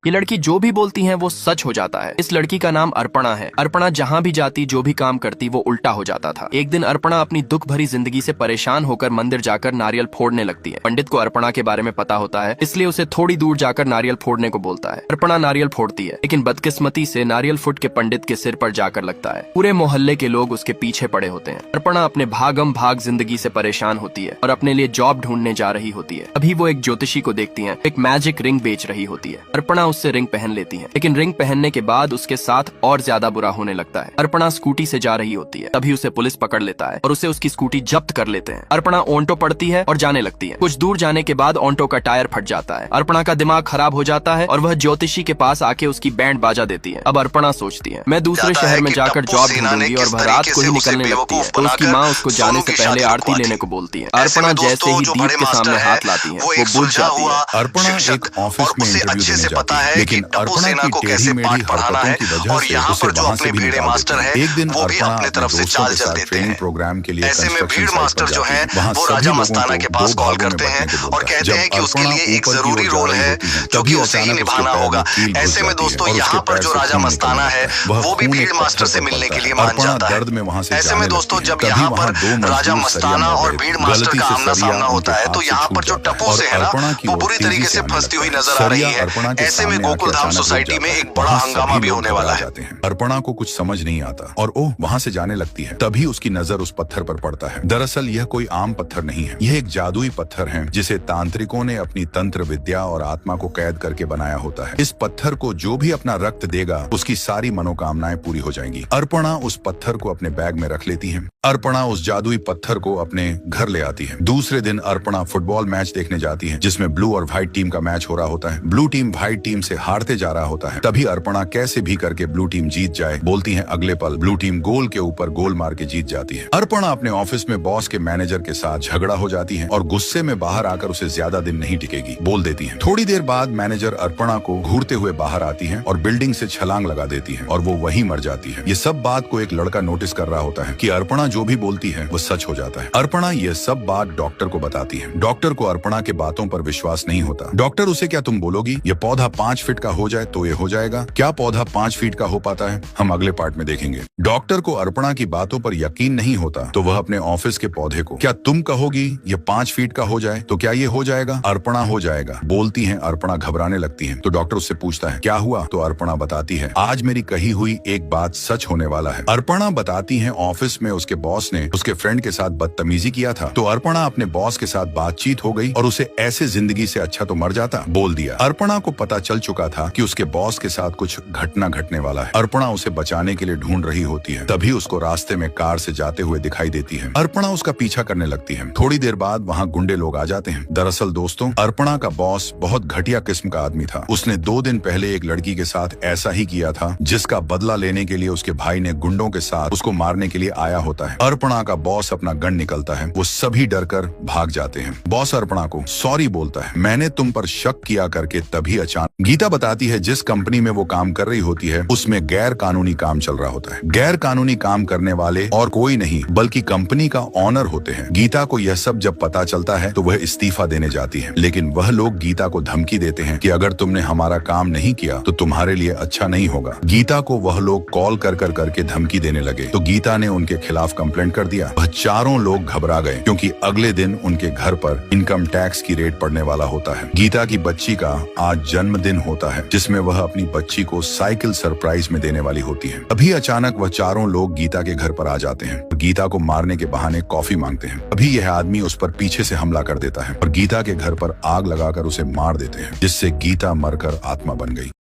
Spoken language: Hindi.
ये लड़की जो भी बोलती है वो सच हो जाता है। इस लड़की का नाम अर्पणा है। अर्पणा जहाँ भी जाती, जो भी काम करती, वो उल्टा हो जाता था। एक दिन अर्पणा अपनी दुख भरी जिंदगी से परेशान होकर मंदिर जाकर नारियल फोड़ने लगती है। पंडित को अर्पणा के बारे में पता होता है, इसलिए उसे थोड़ी दूर जाकर नारियल फोड़ने को बोलता है। अर्पणा नारियल फोड़ती है, लेकिन बदकिस्मती से नारियल फुट के पंडित के सिर पर जाकर लगता है। पूरे मोहल्ले के लोग उसके पीछे पड़े होते हैं। अर्पणा अपने भागम भाग जिंदगी से परेशान होती है और अपने लिए जॉब ढूंढने जा रही होती है। अभी वो एक ज्योतिषी को देखती है, एक मैजिक रिंग बेच रही होती है। अर्पणा उससे रिंग पहन लेती है, लेकिन रिंग पहनने के बाद उसके साथ और ज्यादा बुरा होने लगता है। अर्पणा स्कूटी से जा रही होती है, तभी उसे पुलिस पकड़ लेता है और उसे उसकी स्कूटी जब्त कर लेते हैं। अर्पणा ऑन्टो पड़ती है और जाने लगती है। कुछ दूर जाने के बाद ऑन्टो का टायर फट जाता है। अर्पणा का दिमाग खराब हो जाता है और वह ज्योतिषी के पास आके उसकी बैंड बाजा देती है। अब अर्पणा सोचती है, मैं दूसरे शहर में जाकर जॉब ढूंढूंगी, और वह रात को ही निकलने लगती है। तो उसकी माँ उसको जाने से पहले आरती लेने को बोलती है। अर्पणा जैसे ही दीप के सामने हाथ लाती है, वो बुझ जाती है। अर्पणा एक ऑफिस में इंटरव्यू देने जाती है, लेकिन अर्पणा की टेढ़ी मेढ़ी हरकतों की वजह से उसे वहां से भी निकाल देते हैं। एक दिन अर्पणा अपने दोस्तों के साथ ट्रेनिंग प्रोग्राम के लिए कंस्ट्रक्शन साइट पर जाती है। वहां सभी लोगों को दो भागों में बांटने को बोलता है। जब अर्पणा ऊपर की ओर जा रही होती है, तभी अचानक उसके पैर में कील घुस जाती है और उसके पैर से खून निकलने लगता है। वह खून एक पत्थर पर पड़ता है। अर्पणा दर्द में वहां से जाने लगती है। तभी वहां दो मजदूर सरिया मारते, गलती से सरिया उनके हाथ से छूट जाता है और अर्पणा की ओर तेजी से आने लगता है। सरिया अर्पणा के सामने आकर अचानक सोसाइटी में एक बड़ा हंगामा भी होने वाला है। अर्पणा को कुछ समझ नहीं आता और ओह वहां से जाने लगती है। तभी उसकी नजर उस पत्थर पर पड़ता है। दरअसल यह कोई आम पत्थर नहीं है, यह एक जादुई पत्थर है जिसे तांत्रिकों ने अपनी तंत्र विद्या और आत्मा को कैद करके बनाया होता है। इस पत्थर को जो भी अपना रक्त देगा, उसकी सारी मनोकामनाएं पूरी हो जाएंगी। अर्पणा उस पत्थर को अपने बैग में रख लेती है। अर्पणा उस जादुई पत्थर को अपने घर ले आती है। दूसरे दिन अर्पणा फुटबॉल मैच देखने जाती है, जिसमें ब्लू और व्हाइट टीम का मैच हो रहा होता है। ब्लू टीम व्हाइट टीम से हारते जा रहा होता है। तभी अर्पणा कैसे भी करके ब्लू टीम जीत जाए बोलती है। अगले पल ब्लू टीम गोल के ऊपर गोल मार के जीत जाती है। अर्पणा अपने ऑफिस में बॉस के मैनेजर के साथ झगड़ा हो जाती है और गुस्से में बाहर आकर उसे ज्यादा दिन नहीं टिकेगी बोल देती है। थोड़ी देर बाद मैनेजर अर्पणा को घूरते हुए बाहर आती है और बिल्डिंग से छलांग लगा देती है और वो वहीं मर जाती है। ये सब बात को एक लड़का नोटिस कर रहा होता है कि अर्पणा जो भी बोलती है वो सच हो जाता है। अर्पणा ये सब बात डॉक्टर को बताती है। डॉक्टर को अर्पणा के बातों पर विश्वास नहीं होता। डॉक्टर उसे, क्या तुम बोलोगी ये पौधा 5 फीट का हो जाए तो ये हो जाएगा? क्या पौधा 5 फीट का हो पाता है? हम अगले पार्ट में देखेंगे। डॉक्टर को अर्पणा की बातों पर यकीन नहीं होता तो वह अपने ऑफिस के पौधे को, क्या तुम कहोगी ये 5 फीट का हो जाए तो क्या ये हो जाएगा? अर्पणा हो जाएगा बोलती है। अर्पणा घबराने लगती है तो डॉक्टर उससे पूछता है क्या हुआ? तो अर्पणा बताती है, आज मेरी कही हुई एक बात सच होने वाला है। अर्पणा बताती है, ऑफिस में उसके बॉस ने उसके फ्रेंड के साथ बदतमीजी किया था, तो अर्पणा अपने बॉस के साथ बातचीत हो गई और उसे ऐसे जिंदगी से अच्छा तो मर जाता बोल दिया। अर्पणा को पता चल चुका था कि उसके बॉस के साथ कुछ घटना घटने वाला है। अर्पणा उसे बचाने के लिए ढूंढ रही होती है। तभी उसको रास्ते में कार से जाते हुए दिखाई देती है। अर्पणा उसका पीछा करने लगती है। थोड़ी देर बाद वहाँ गुंडे लोग आ जाते हैं। दरअसल दोस्तों, अर्पणा का बॉस बहुत घटिया किस्म का आदमी था। उसने 2 दिन पहले एक लड़की के साथ ऐसा ही किया था, जिसका बदला लेने के लिए उसके भाई ने गुंडों के साथ उसको मारने के लिए आया होता है। अर्पणा का बॉस अपना गन निकलता है। वो सभी डर कर भाग जाते हैं। बॉस अर्पणा को सॉरी बोलता है, मैंने तुम पर शक किया करके। तभी अचानक गीता बताती है, जिस कंपनी में वो काम कर रही होती है उसमें गैर कानूनी काम चल रहा होता है। गैर कानूनी काम करने वाले और कोई नहीं बल्कि कंपनी का ऑनर होते हैं। गीता को यह सब जब पता चलता है तो वह इस्तीफा देने जाती है, लेकिन वह लोग गीता को धमकी देते हैं कि अगर तुमने हमारा काम नहीं किया तो तुम्हारे लिए अच्छा नहीं होगा। गीता को वह लोग कॉल कर करके धमकी देने लगे तो गीता ने उनके खिलाफ कंप्लेंट कर दिया। वह चारों लोग घबरा गए क्योंकि अगले दिन उनके घर पर इनकम टैक्स की रेड पड़ने वाला होता है। गीता की बच्ची का आज जन्मदिन होता है, जिसमें वह अपनी बच्ची को साइकिल सरप्राइज में देने वाली होती है। अभी अचानक वह चारों लोग गीता के घर पर आ जाते हैं। गीता को मारने के बहाने कॉफी मांगते हैं। अभी यह आदमी उस पर पीछे से हमला कर देता है और गीता के घर पर आग लगाकर उसे मार देते हैं, जिससे गीता मरकर आत्मा बन गई।